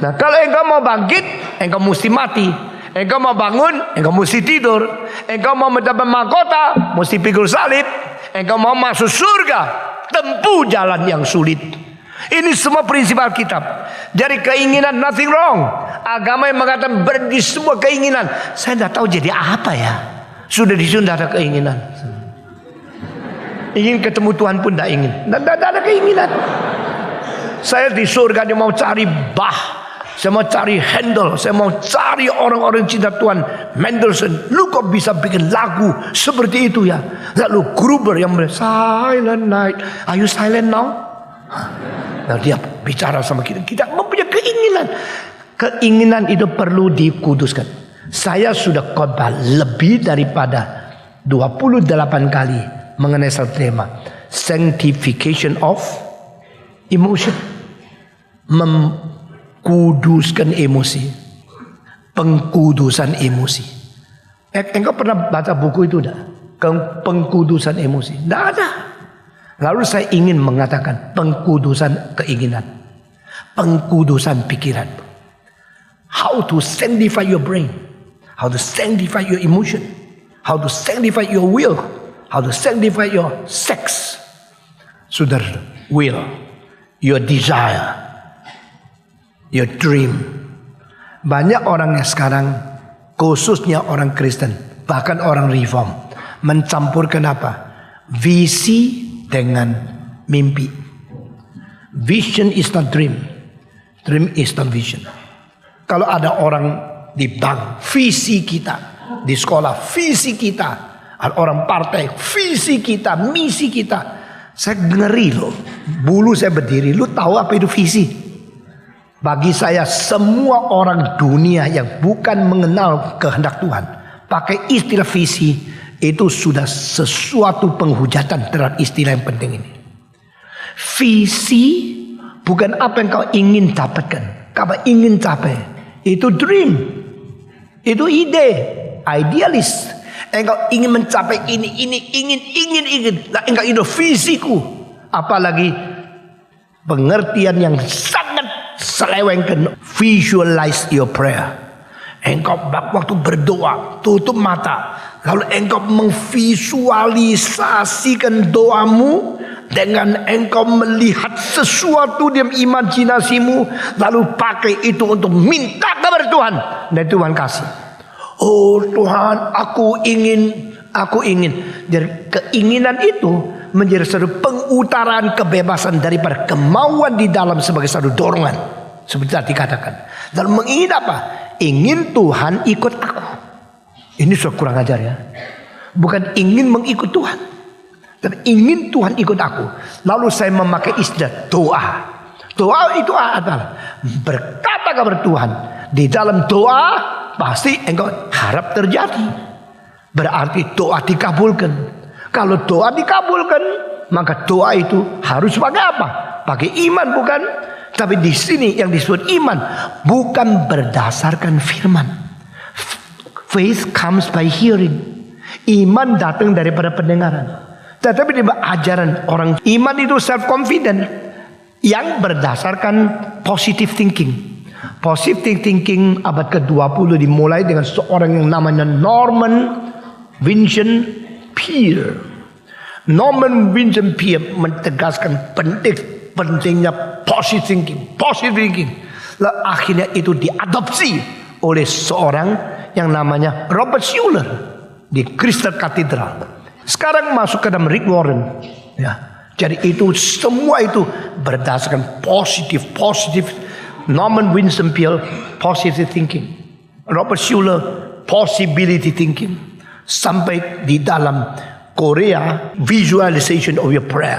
B: Nah kalau engkau mau bangkit, engkau mesti mati. Engkau mau bangun, engkau mesti tidur. Engkau mau mendapat mahkota, mesti pikul salib. Engkau mau masuk surga, tempuh jalan yang sulit. Ini semua prinsip Alkitab. Jadi keinginan nothing wrong. Agama yang mengatakan berdi semua keinginan. Saya tidak tahu jadi apa ya. Sudah disunda ada keinginan. Ingin ketemu Tuhan pun tidak ingin. Tidak ada keinginan. Saya di surga dia mau cari Saya mau cari Handel, saya mau cari orang-orang cinta Tuhan, Mendelssohn. Lu kok bisa bikin lagu seperti itu ya? Lalu Gruber yang Silent Night, are you silent now? Nah, dia bicara sama kita. Kita mempunyai keinginan. Keinginan itu perlu dikuduskan. Saya sudah khotbah lebih daripada 28 kali mengenai satu tema, sanctification of emotion. Kuduskan emosi, pengkudusan emosi. Engkau pernah baca buku itu enggak? Pengkudusan emosi? Tidak ada. Lalu saya ingin mengatakan pengkudusan keinginan, pengkudusan pikiran. How to sanctify your brain, how to sanctify your emotion, how to sanctify your will, how to sanctify your sex. Saudara, will, your desire, your dream. Banyak orang yang sekarang, khususnya orang Kristen, bahkan orang Reform, mencampurkan apa? Visi dengan mimpi. Vision is not dream. Dream is not vision. Kalau ada orang di bank, visi kita. Di sekolah, visi kita. Ada orang partai, visi kita, misi kita. Saya ngeri loh. Bulu saya berdiri. Lu tahu apa itu visi? Bagi saya semua orang dunia yang bukan mengenal kehendak Tuhan, pakai istilah visi, itu sudah sesuatu penghujatan terhadap istilah yang penting ini. Visi bukan apa yang kau ingin dapatkan, kau ingin capai. Itu dream, itu ide, idealis. Engkau ingin mencapai ini, ingin. Nah, engkau itu visiku. Apalagi pengertian yang sangat selewengkan, visualize your prayer. Engkau waktu berdoa tutup mata, lalu engkau memvisualisasikan doamu dengan engkau melihat sesuatu dalam imajinasimu, lalu pakai itu untuk minta kepada Tuhan, dan Tuhan kasih. Oh Tuhan, aku ingin. Jadi keinginan itu menjadi satu pengutaraan kebebasan daripada kemauan di dalam sebagai satu dorongan, seperti tadi dikatakan. Dan mengingin apa? Ingin Tuhan ikut aku. Ini sudah kurang ajar ya. Bukan ingin mengikut Tuhan, tapi ingin Tuhan ikut aku. Lalu saya memakai istilah doa. Doa itu adalah berkata kepada Tuhan. Di dalam doa pasti engkau harap terjadi. Berarti doa dikabulkan. Kalau doa dikabulkan, maka doa itu harus pakai apa? Pakai iman, bukan? Tapi di sini yang disebut iman bukan berdasarkan firman. Faith comes by hearing. Iman datang daripada pendengaran. Tetapi di ajaran orang iman itu self confident yang berdasarkan positive thinking. Positive thinking abad ke-20 dimulai dengan seorang yang namanya Norman Vincent Peale. Norman Vincent Peale mentegaskan pentingnya positive thinking. Lalu akhirnya itu diadopsi oleh seorang yang namanya Robert Schuller di Crystal Cathedral. Sekarang masuk ke dalam Rick Warren. Ya, jadi itu semua itu berdasarkan positif. Norman Vincent Peale positive thinking. Robert Schuller possibility thinking. Sampai di dalam Korea, visualization of your prayer.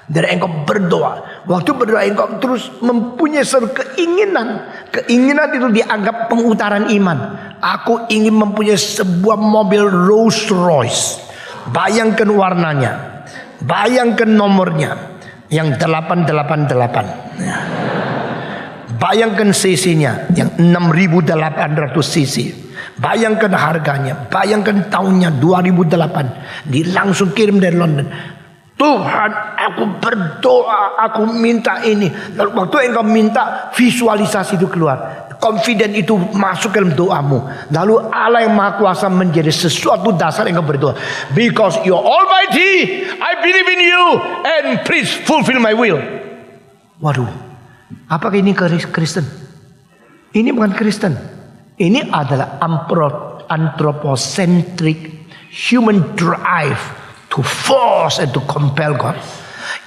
B: Dari engkau berdoa, waktu berdoa engkau terus mempunyai satu keinginan. Keinginan itu dianggap pengutaran iman. Aku ingin mempunyai sebuah mobil Rolls Royce. Bayangkan warnanya, bayangkan nomornya, yang 888. Bayangkan cc-nya yang 6.800 cc. Bayangkan harganya, bayangkan tahunnya 2008. Langsung kirim dari London. Tuhan, aku berdoa, aku minta ini. Lalu waktu engkau minta, visualisasi itu keluar. Confident itu masuk ke dalam doamu. Lalu Allah yang Maha Kuasa menjadi sesuatu dasar engkau berdoa. Because you are almighty, I believe in you, and please fulfill my will. Waduh, apakah ini Kristen? Ini bukan Kristen. Ini adalah anthropocentric human drive to force and to compel God.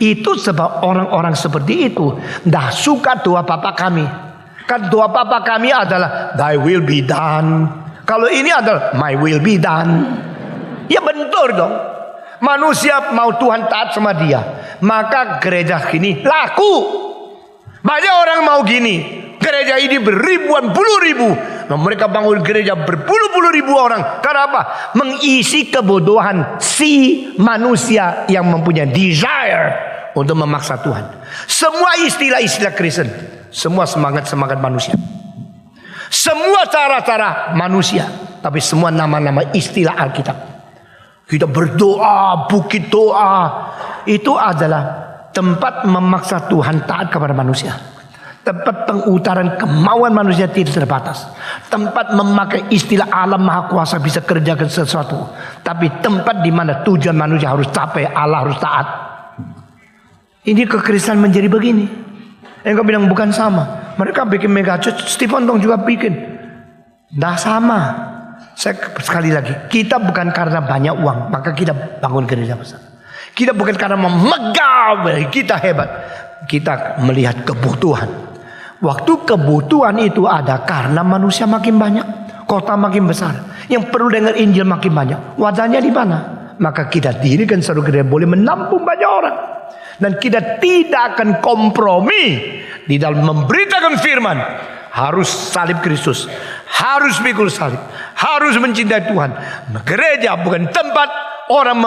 B: Itu sebab orang-orang seperti itu dah suka doa Bapa kami. Kan doa Bapa kami adalah Thy will be done. Kalau ini adalah My will be done. Ya bentur dong. Manusia mau Tuhan taat sama dia, maka gereja gini laku. Banyak orang mau gini. Gereja ini beribuan puluh ribu. Nah, mereka bangun gereja berpuluh-puluh ribu orang. Karena apa? Mengisi kebodohan si manusia yang mempunyai desire untuk memaksa Tuhan. Semua istilah-istilah Kristen, semua semangat-semangat manusia. Semua cara-cara manusia, tapi semua nama-nama istilah Alkitab. Kita berdoa, bukit doa, itu adalah tempat memaksa Tuhan taat kepada manusia. Tempat pengutaran kemauan manusia tidak terbatas. Tempat memakai istilah alam maha kuasa bisa kerjakan sesuatu. Tapi tempat di mana tujuan manusia harus capai, Allah harus taat. Ini kekristenan menjadi begini. Engkau bilang bukan sama. Mereka bikin mega church, Stephen Tong juga bikin. Dah sama. Saya sekali lagi, kita bukan karena banyak uang maka kita bangun gereja besar. Kita bukan karena memegang kita hebat. Kita melihat kebutuhan. Waktu kebutuhan itu ada karena manusia makin banyak, kota makin besar, yang perlu dengar Injil makin banyak. Wadahnya di mana? Maka kita dirikan satu gereja boleh menampung banyak orang. Dan kita tidak akan kompromi di dalam memberitakan firman. Harus salib Kristus, harus pikul salib, harus mencintai Tuhan. Gereja bukan tempat orang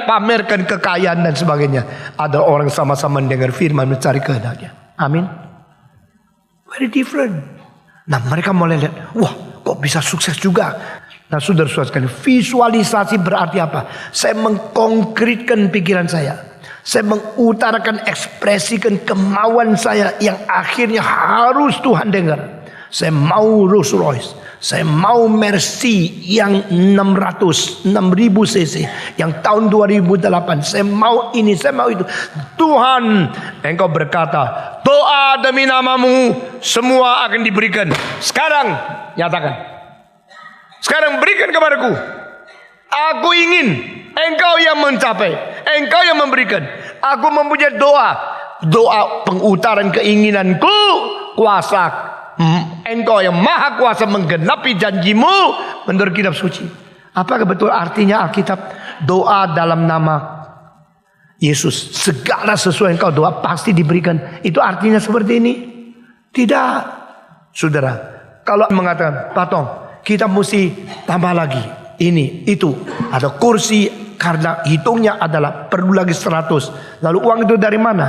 B: pamerkan kekayaan dan sebagainya. Ada orang sama-sama mendengar firman mencari kehendaknya. Amin. Very different. Nah mereka mulai lihat, wah kok bisa sukses juga. Nah saudara-saudara sekalian, visualisasi berarti apa? Saya mengkonkretkan pikiran saya. Saya mengutarakan, ekspresikan kemauan saya yang akhirnya harus Tuhan dengar. Saya mau Rolls Royce. Saya mau Mercy yang 6000 cc yang tahun 2008. Saya mau ini, saya mau itu. Tuhan, Engkau berkata, doa demi namamu semua akan diberikan. Sekarang nyatakan. Sekarang berikan kepadaku. Aku ingin Engkau yang mencapai, Engkau yang memberikan. Aku mempunyai doa pengutaran keinginanku, kuasa Engkau yang maha kuasa menggenapi janjimu menurut kitab suci. Apakah betul artinya Alkitab doa dalam nama Yesus, segala sesuatu yang kau doa pasti diberikan? Itu artinya seperti ini? Tidak. Saudara, kalau mengatakan Patong, kita mesti tambah lagi ini, itu, ada kursi, karena hitungnya adalah perlu lagi 100. Lalu uang itu dari mana?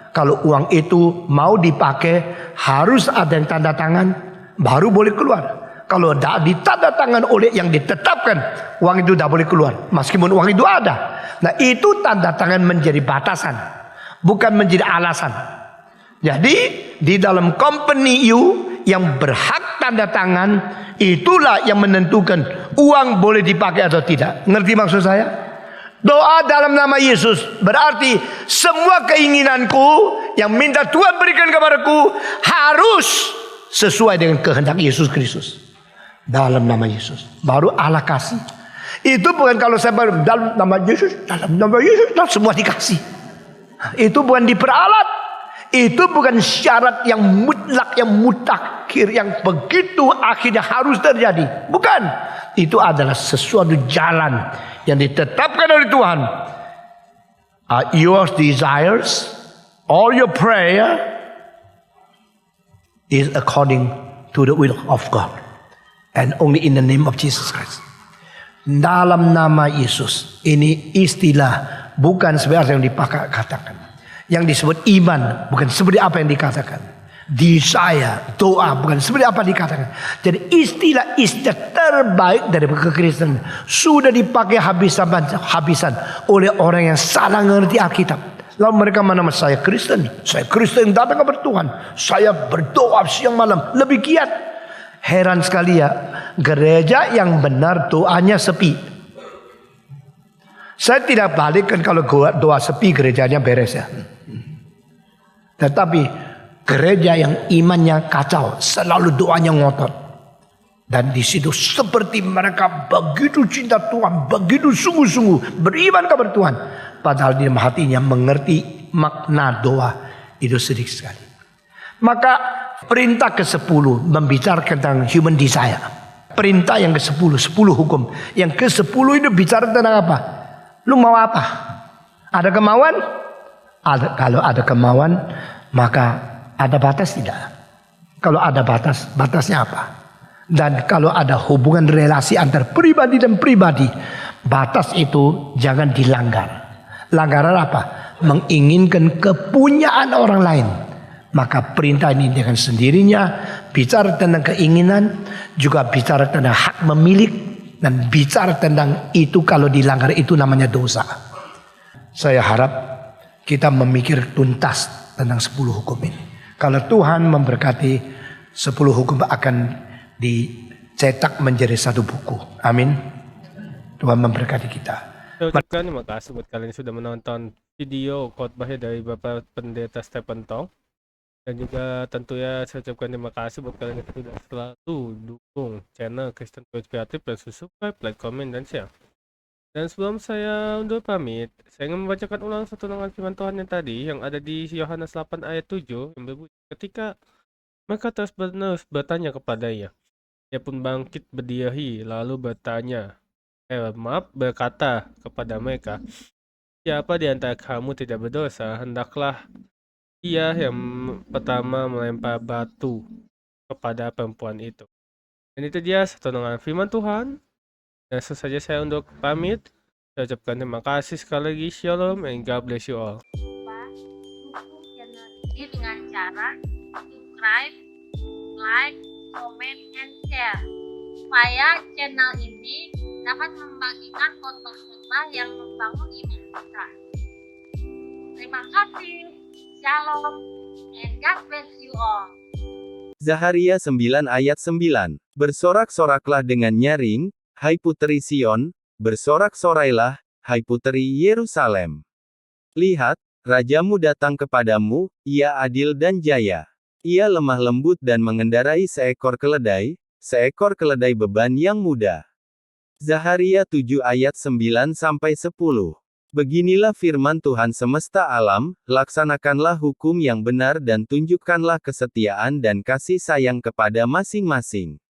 B: Kalau uang itu mau dipakai, harus ada yang tanda tangan, baru boleh keluar. Kalau tidak ditanda tangan oleh yang ditetapkan, uang itu tidak boleh keluar. Meskipun uang itu ada. Nah itu tanda tangan menjadi batasan, bukan menjadi alasan. Jadi di dalam company you yang berhak tanda tangan, itulah yang menentukan uang boleh dipakai atau tidak. Ngerti maksud saya? Doa dalam nama Yesus berarti semua keinginanku yang minta Tuhan berikan kepadaku harus sesuai dengan kehendak Yesus Kristus. Dalam nama Yesus. Baru Allah kasih. Itu bukan kalau saya dalam nama Yesus, semua dikasih. Itu bukan diperalat. Itu bukan syarat yang mutlak, yang mutakhir, yang begitu akhirnya harus terjadi. Bukan. Itu adalah sesuatu jalan yang ditetapkan oleh Tuhan. Your desires, all your prayer is according to the will of God. And only in the name of Jesus Christ. Dalam nama Yesus. Ini istilah, bukan seperti yang dipakai katakan. Yang disebut iman, bukan seperti apa yang dikatakan. Desire, doa, bukan seperti apa dikatakan. Jadi istilah-istilah terbaik dari kekristenan sudah dipakai habisan oleh orang yang salah mengerti Alkitab. Lalu mereka mana saya Kristen, datang kepada Tuhan, saya berdoa siang malam, lebih giat. Heran sekali ya, gereja yang benar doanya sepi. Saya tidak balikkan kalau doa sepi gerejanya beres ya. Tetapi gereja yang imannya kacau, selalu doanya ngotot. Dan di situ seperti mereka begitu cinta Tuhan, begitu sungguh-sungguh beriman kepada Tuhan. Padahal di dalam hatinya mengerti makna doa itu sedikit sekali. Maka perintah ke-10 membicarakan tentang human desire. Perintah yang ke-10, 10 hukum. Yang ke-10 itu bicara tentang apa? Lu mau apa? Ada kemauan? Kalau ada kemauan, maka ada batas tidak? Kalau ada batas, batasnya apa? Dan kalau ada hubungan relasi antar pribadi dan pribadi, batas itu jangan dilanggar. Langgaran apa? Menginginkan kepunyaan orang lain. Maka perintah ini dengan sendirinya bicara tentang keinginan, juga bicara tentang hak memiliki, dan bicara tentang itu kalau dilanggar itu namanya dosa. Saya harap kita memikir tuntas tentang 10 hukum ini. Kalau Tuhan memberkati, 10 hukum akan dicetak menjadi satu buku. Amin. Tuhan memberkati kita.
A: Saya ucapkan terima kasih buat kalian yang sudah menonton video khotbahnya dari Bapak Pendeta Stephen Tong. Dan juga tentunya saya ucapkan terima kasih buat kalian yang sudah selalu dukung channel Kristen Coach Kreatif dan subscribe, like, comment, dan share. Dan sebelum saya undur pamit, saya ingin membacakan ulang satu renungan firman Tuhan yang tadi yang ada di Yohanes 8 ayat 7 yang berbunyi, ketika mereka terus menerus bertanya kepadanya, ia pun bangkit berdiri lalu berkata kepada mereka, siapa di antara kamu tidak berdosa, hendaklah ia yang pertama melempar batu kepada perempuan itu. Dan itu dia satu renungan firman Tuhan. Dan selesai saja saya untuk pamit. Saya ucapkan terima kasih sekali lagi. Shalom and God bless you all.
C: Dukung channel ini dengan cara subscribe, like, comment, and share supaya channel ini dapat membagikan khotbah-khotbah yang membangun iman kita. Terima kasih. Shalom and God bless you all.
D: Zaharia 9 ayat 9. Bersorak-soraklah dengan nyaring, hai puteri Sion, bersorak-sorailah, hai puteri Yerusalem. Lihat, rajamu datang kepadamu, ia adil dan jaya. Ia lemah lembut dan mengendarai seekor keledai beban yang mudah. Zaharia 7 ayat 9-10. Beginilah firman Tuhan semesta alam, laksanakanlah hukum yang benar dan tunjukkanlah kesetiaan dan kasih sayang kepada masing-masing.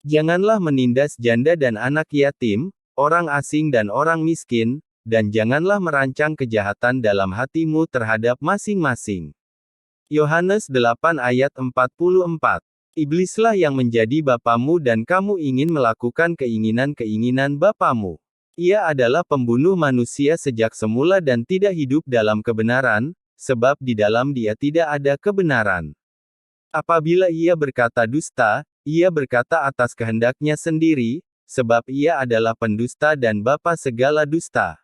D: Janganlah menindas janda dan anak yatim, orang asing dan orang miskin, dan janganlah merancang kejahatan dalam hatimu terhadap masing-masing. Yohanes 8 ayat 44. Iblislah yang menjadi bapamu dan kamu ingin melakukan keinginan-keinginan bapamu. Ia adalah pembunuh manusia sejak semula dan tidak hidup dalam kebenaran, sebab di dalam dia tidak ada kebenaran. Apabila ia berkata dusta, ia berkata atas kehendaknya sendiri, sebab ia adalah pendusta dan bapa segala dusta.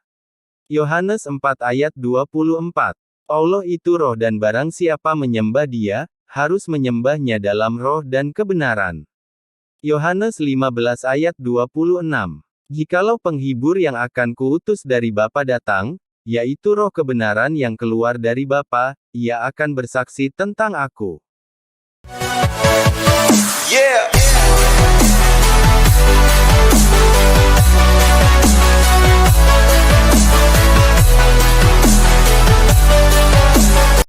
D: Yohanes 4 ayat 24. Allah itu roh dan barang siapa menyembah dia, harus menyembahnya dalam roh dan kebenaran. Yohanes 15 ayat 26. Jikalau penghibur yang akan kuutus dari Bapa datang, yaitu roh kebenaran yang keluar dari Bapa, ia akan bersaksi tentang aku.